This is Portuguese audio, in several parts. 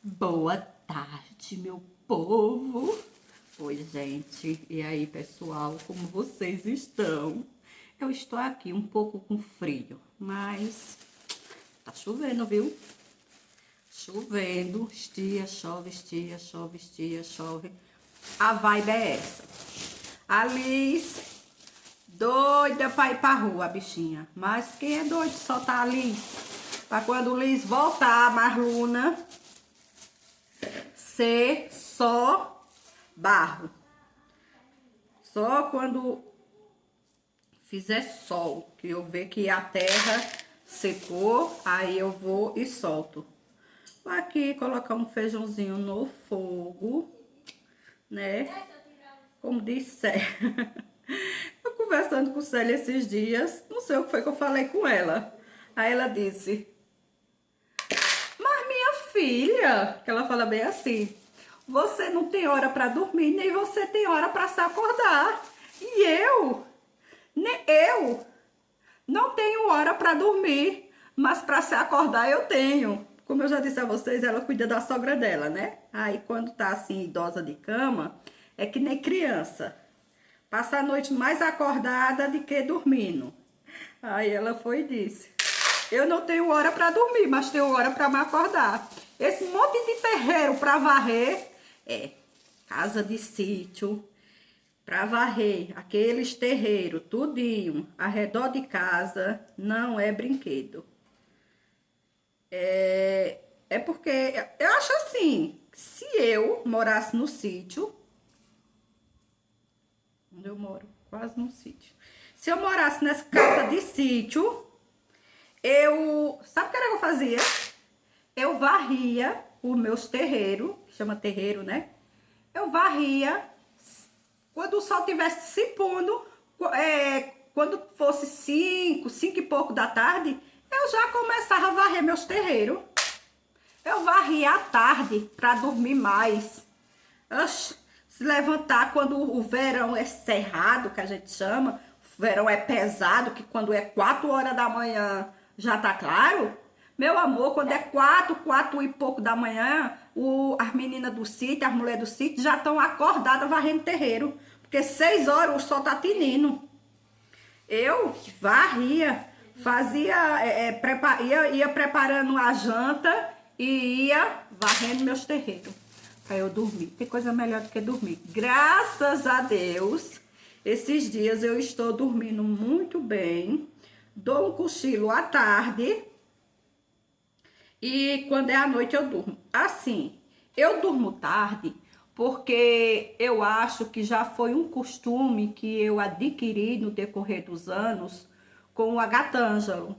Boa tarde, meu povo. Oi, gente. E aí, pessoal, como vocês estão? Eu estou aqui um pouco com frio, mas tá chovendo, viu? Chovendo, estia, chove, estia, chove, estia, chove. A vibe é essa. A Liz, doida pra ir pra rua, a bichinha. Mas quem é doido de soltar a Liz? Pra quando Liz voltar, a Marluna, ser só barro. Só quando fizer sol, que eu ver que a terra secou, aí eu vou e solto. Vou aqui colocar um feijãozinho no fogo, né? Como disse, eu conversando com Célia esses dias, não sei o que foi que eu falei com ela. Aí ela disse: mas minha filha, que ela fala bem assim, você não tem hora para dormir, nem você tem hora para se acordar. E eu não tenho hora para dormir, mas para se acordar eu tenho. Como eu já disse a vocês, ela cuida da sogra dela, né? Aí quando tá assim, idosa de cama, é que nem criança. Passa a noite mais acordada do que dormindo. Aí ela foi e disse: eu não tenho hora para dormir, mas tenho hora para me acordar. Esse monte de terreiro para varrer é casa de sítio, para varrer aqueles terreiros, tudinho, ao redor de casa, não é brinquedo. É porque eu acho assim, se eu morasse no sítio, onde eu moro, quase no sítio. Se eu morasse nessa casa de sítio, sabe o que era que eu fazia? Eu varria os meus terreiros, chama terreiro, né? Eu varria quando o sol estivesse se pondo, quando fosse 5 e pouco da tarde, eu já começava a varrer meus terreiros. Eu varria à tarde para dormir mais. Oxe, se levantar quando o verão é cerrado, que a gente chama, o verão é pesado, que quando é 4 horas da manhã já tá claro. Meu amor, quando é 4 e pouco da manhã, as meninas do sítio, as mulheres do sítio já estão acordadas varrendo terreiro. Porque 6 horas o sol tá tinindo. Eu varria, fazia, ia preparando a janta e ia varrendo meus terreiros para eu dormir. Tem coisa melhor do que dormir. Graças a Deus, esses dias eu estou dormindo muito bem. Dou um cochilo à tarde e quando é à noite eu durmo. Assim, eu durmo tarde porque eu acho que já foi um costume que eu adquiri no decorrer dos anos com o Agatângelo.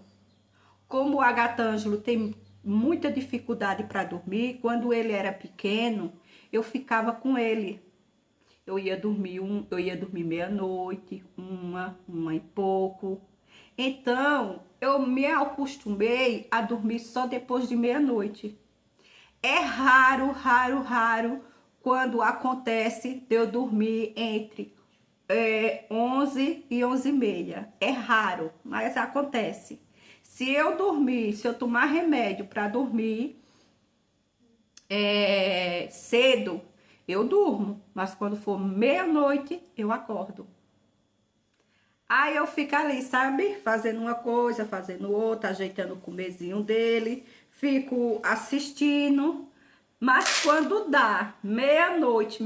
Como o Agatângelo tem muita dificuldade para dormir, quando ele era pequeno, eu ficava com ele. Eu ia dormir meia-noite, uma e pouco. Então, eu me acostumei a dormir só depois de meia-noite. É raro, raro, raro quando acontece de eu dormir entre 11 e 11h30. É raro, mas acontece. Se eu tomar remédio para dormir cedo, eu durmo. Mas quando for meia-noite, eu acordo. Aí eu fico ali, sabe? Fazendo uma coisa, fazendo outra, ajeitando o comezinho dele. Fico assistindo. Mas quando dá meia-noite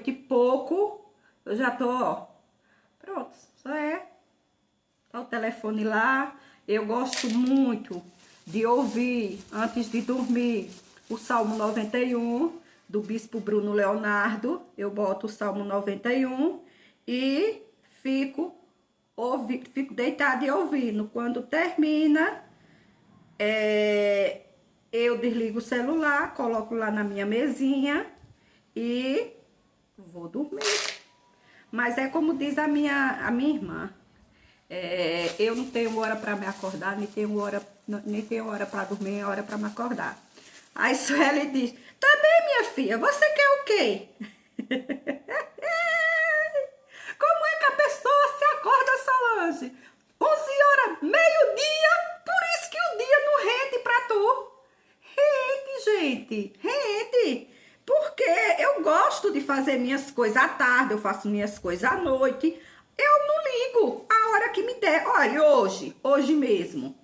e pouco, eu já tô, ó. Pronto, só tá o telefone lá. Eu gosto muito de ouvir, antes de dormir, o Salmo 91, do Bispo Bruno Leonardo. Eu boto o Salmo 91 e fico deitada e ouvindo. Quando termina, eu desligo o celular, coloco lá na minha mesinha e vou dormir. Mas é como diz a minha irmã, eu não tenho hora para me acordar, nem tenho hora para dormir, nem hora para me acordar. Aí Sueli diz: tá bem, minha filha, você quer o quê? Como é que a pessoa se acorda, Solange? 11 horas, meio-dia, por isso que o dia não rende pra tu. Rende, gente, rende. tarde, porque eu gosto de fazer minhas coisas à tarde, eu faço minhas coisas à noite. Eu não ligo a hora que me der. Olha, hoje mesmo,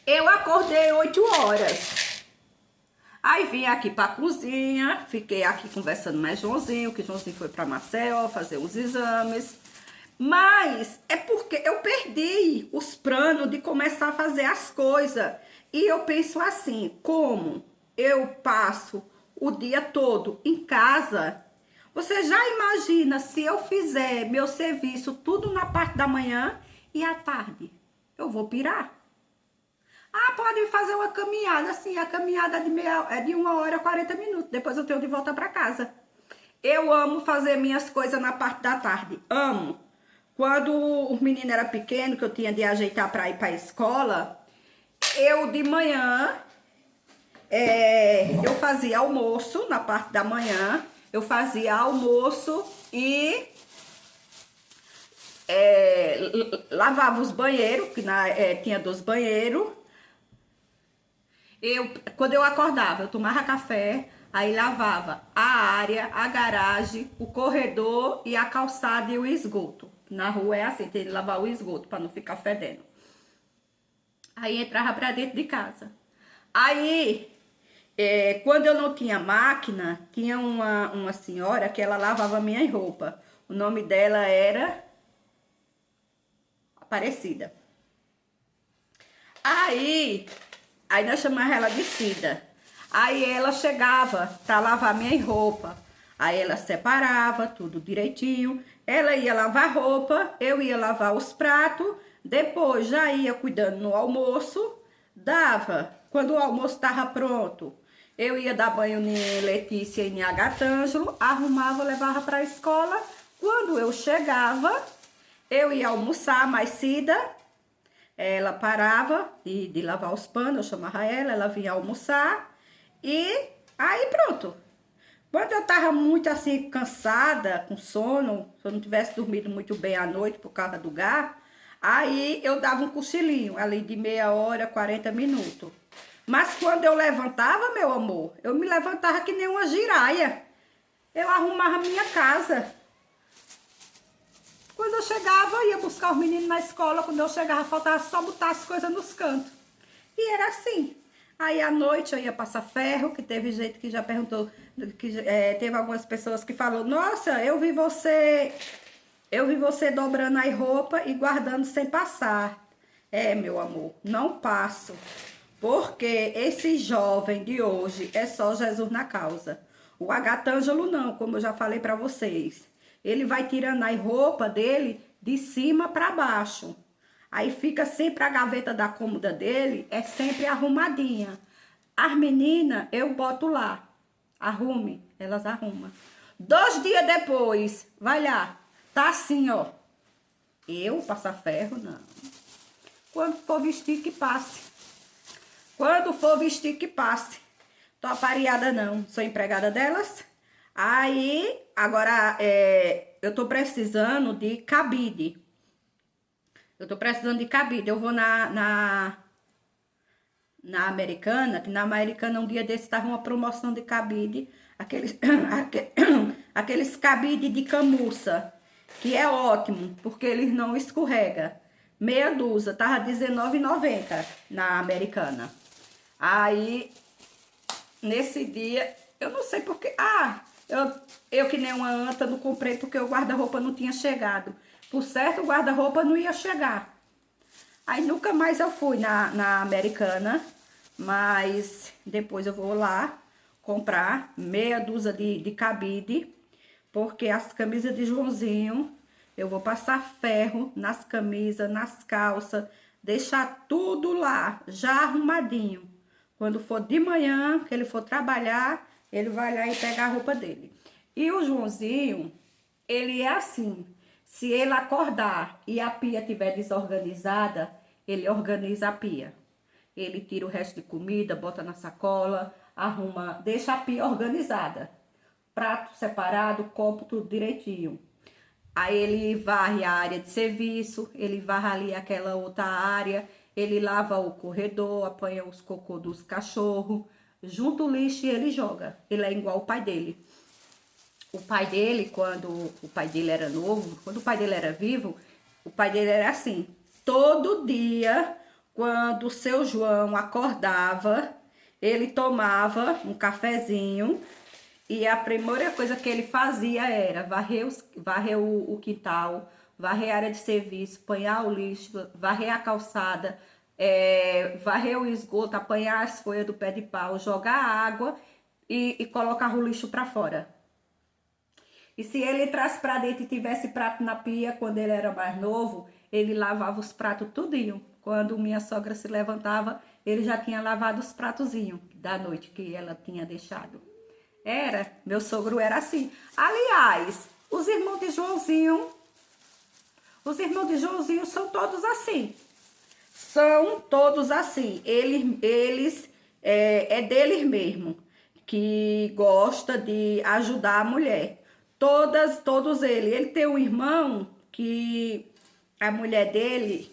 eu acordei 8 horas. Aí vim aqui pra cozinha, fiquei aqui conversando mais Joãozinho, que Joãozinho foi pra Maceió fazer uns exames. Mas é porque eu perdi os planos de começar a fazer as coisas. E eu penso assim, como eu passo o dia todo em casa, você já imagina se eu fizer meu serviço tudo na parte da manhã e à tarde? Eu vou pirar. Ah, pode fazer uma caminhada, assim, a caminhada é de 1 hora e 40 minutos, depois eu tenho de voltar para casa. Eu amo fazer minhas coisas na parte da tarde, amo. Quando o menino era pequeno, que eu tinha de ajeitar para ir para a escola, eu de manhã, eu fazia almoço na parte da manhã, eu fazia almoço e lavava os banheiros, que tinha 2 banheiros. Quando eu acordava, eu tomava café, aí lavava a área, a garagem, o corredor e a calçada e o esgoto. Na rua é assim, tem que lavar o esgoto para não ficar fedendo. Aí entrava pra dentro de casa. Aí, quando eu não tinha máquina, tinha uma senhora que ela lavava minha roupa. O nome dela era Aparecida. Aí nós chamávamos ela de Cida. Aí ela chegava pra lavar minha roupa. Aí ela separava tudo direitinho. Ela ia lavar roupa, eu ia lavar os pratos. Depois já ia cuidando no almoço. Dava, quando o almoço estava pronto, eu ia dar banho em Letícia e em Agatângelo, arrumava, levava para a escola. Quando eu chegava, eu ia almoçar mais Cida. Ela parava de lavar os panos, eu chamava ela vinha almoçar e aí pronto. Quando eu tava muito assim, cansada, com sono, se eu não tivesse dormido muito bem à noite por causa do gás, aí eu dava um cochilinho ali de 30 hora, 40 minutos. Mas quando eu levantava, meu amor, eu me levantava que nem uma giraia. Eu arrumava minha casa. Quando eu chegava, eu ia buscar os meninos na escola. Quando eu chegava, faltava só botar as coisas nos cantos. E era assim. Aí à noite eu ia passar ferro, que teve gente que já perguntou, que teve algumas pessoas que falou, nossa, eu vi você dobrando as roupas e guardando sem passar. Meu amor, não passo. Porque esse jovem de hoje é só Jesus na causa. O Agatângelo não, como eu já falei para vocês. Ele vai tirando as roupas dele de cima para baixo. Aí fica sempre a gaveta da cômoda dele, é sempre arrumadinha. As meninas, eu boto lá. Arrume, elas arrumam. 2 dias depois, vai lá, tá assim, ó. Eu passar ferro, não. Quando for vestir, que passe. Quando for vestir, que passe. Tô apareada, não. Sou empregada delas. Aí, agora, eu tô precisando de cabide. Eu vou na Americana, que na Americana um dia desse tava uma promoção de cabide. Aqueles cabide de camurça, que é ótimo, porque eles não escorrega. Meia dúzia, tava R$19,90 na Americana. Aí, nesse dia, eu não sei porque... eu que nem uma anta não comprei porque o guarda-roupa não tinha chegado. Por certo, o guarda-roupa não ia chegar. Aí nunca mais eu fui na Americana, mas depois eu vou lá comprar meia dúzia de cabide, porque as camisas de Joãozinho, eu vou passar ferro nas camisas, nas calças, deixar tudo lá, já arrumadinho. Quando for de manhã, que ele for trabalhar, ele vai lá e pega a roupa dele. E o Joãozinho, ele é assim, se ele acordar e a pia estiver desorganizada, ele organiza a pia. Ele tira o resto de comida, bota na sacola, arruma, deixa a pia organizada. Prato separado, copo, tudo direitinho. Aí ele varre a área de serviço, ele varre ali aquela outra área, ele lava o corredor, apanha os cocô dos cachorros, junta o lixo e ele joga. Ele é igual o pai dele. O pai dele, quando o pai dele era novo, quando o pai dele era vivo, o pai dele era assim. Todo dia, quando o seu João acordava, ele tomava um cafezinho e a primeira coisa que ele fazia era varrer o quintal, varrer a área de serviço, apanhar o lixo, varrer a calçada, varrer o esgoto, apanhar as folhas do pé de pau, jogar água e colocar o lixo para fora. E se ele entrasse para dentro e tivesse prato na pia, quando ele era mais novo, ele lavava os pratos tudinho. Quando minha sogra se levantava, ele já tinha lavado os pratozinhos da noite que ela tinha deixado. Meu sogro era assim. Aliás, os irmãos de Joãozinho são todos assim. São todos assim. Eles é deles mesmo, que gosta de ajudar a mulher. Todos eles. Ele tem um irmão que a mulher dele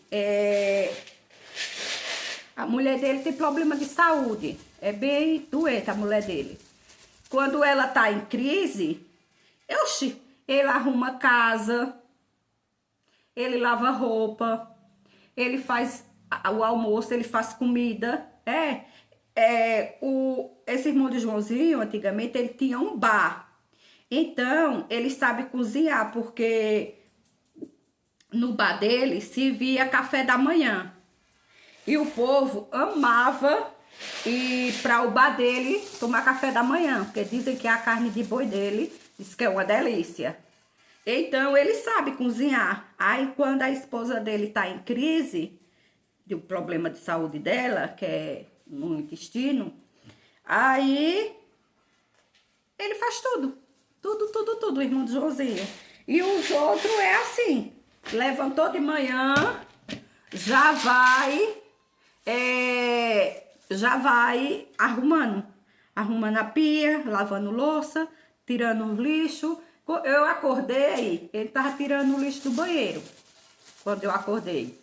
tem problema de saúde. É bem doente a mulher dele. Quando ela tá em crise, ele arruma casa, ele lava roupa, ele faz o almoço, ele faz comida. Esse irmão de Joãozinho, antigamente, ele tinha um bar. Então, ele sabe cozinhar, porque no bar dele se via café da manhã. E o povo amava ir para o bar dele tomar café da manhã, porque dizem que a carne de boi dele diz que é uma delícia. Então, ele sabe cozinhar. Aí, quando a esposa dele tá em crise, de um problema de saúde dela, que é no intestino, aí ele faz tudo. Tudo, irmão de Joãozinho. E os outros é assim, levantou de manhã, já vai arrumando a pia, lavando louça, tirando o lixo. Eu acordei, ele tava tirando o lixo do banheiro, quando eu acordei.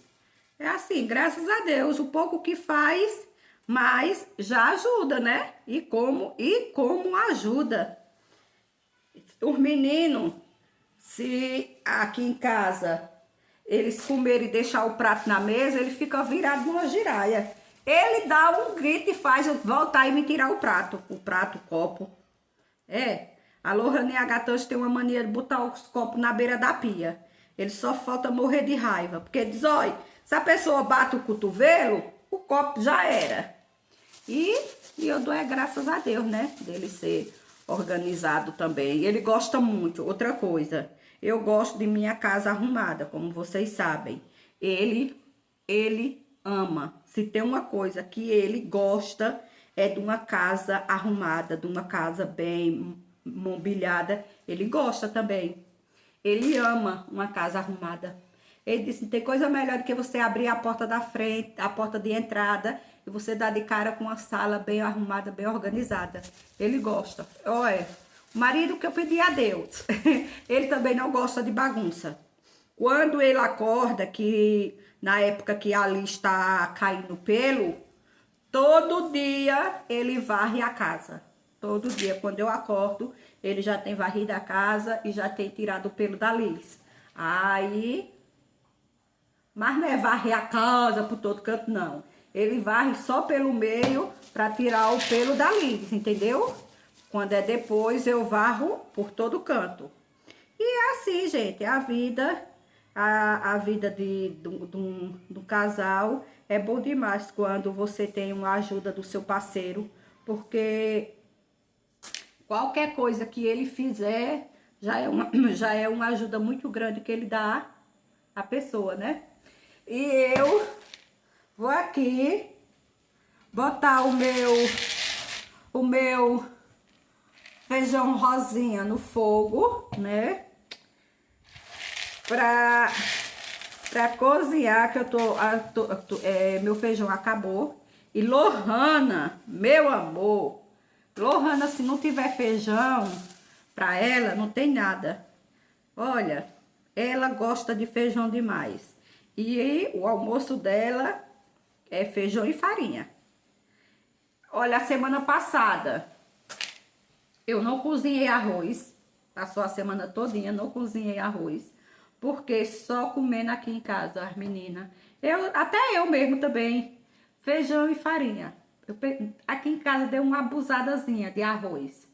É assim, graças a Deus, o pouco que faz, mas já ajuda, né? E como ajuda. Os meninos, se aqui em casa eles comerem e deixar o prato na mesa, ele fica virado numa giraia. Ele dá um grito e faz eu voltar e me tirar o prato, o copo. A Lohane e a gata hoje tem uma mania de botar os copos na beira da pia. Ele só falta morrer de raiva, porque diz, olha, se a pessoa bate o cotovelo, o copo já era. E eu dou graças a Deus, né, dele ser organizado também. Ele gosta muito. Outra coisa, eu gosto de minha casa arrumada, como vocês sabem. Ele ama. Se tem uma coisa que ele gosta, é de uma casa arrumada, de uma casa bem mobiliada. Ele gosta também. Ele ama uma casa arrumada. Ele disse, não tem coisa melhor do que você abrir a porta da frente, a porta de entrada, e você dar de cara com uma sala bem arrumada, bem organizada. Ele gosta. Olha, o marido que eu pedi a Deus. Ele também não gosta de bagunça. Quando ele acorda, que na época que ali está caindo pelo, todo dia ele varre a casa. Todo dia, quando eu acordo, ele já tem varrido a casa e já tem tirado o pelo da Liz. Mas não é varrer a casa por todo canto, não. Ele varre só pelo meio para tirar o pelo da Liz, entendeu? Quando é depois, eu varro por todo canto. E é assim, gente, a vida, a vida do casal é bom demais quando você tem uma ajuda do seu parceiro, porque qualquer coisa que ele fizer já é uma ajuda muito grande que ele dá à pessoa, né? E eu vou aqui botar o meu feijão rosinha no fogo, né? Pra cozinhar, que meu feijão acabou. E Lohana, meu amor, Lohana, se não tiver feijão pra ela, não tem nada. Olha, ela gosta de feijão demais. E o almoço dela é feijão e farinha. Olha, a semana passada eu não cozinhei arroz. Passou a semana todinha, não cozinhei arroz. Porque só comendo aqui em casa, as meninas. Até eu mesmo também. Feijão e farinha. Aqui em casa deu uma abusadazinha de arroz.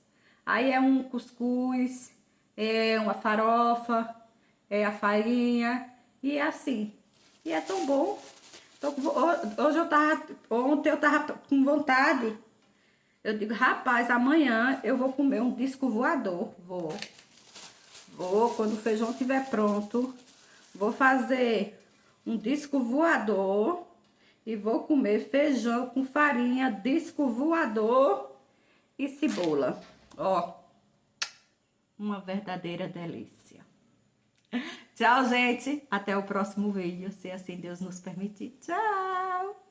Aí é um cuscuz, é uma farofa, é a farinha. E é assim. E é tão bom. Ontem eu tava com vontade. Eu digo, rapaz, amanhã eu vou comer um disco voador. Vou, quando o feijão estiver pronto, vou fazer um disco voador e vou comer feijão com farinha, disco voador e cebola. Ó, uma verdadeira delícia. Tchau, gente. Até o próximo vídeo, se assim Deus nos permitir. Tchau!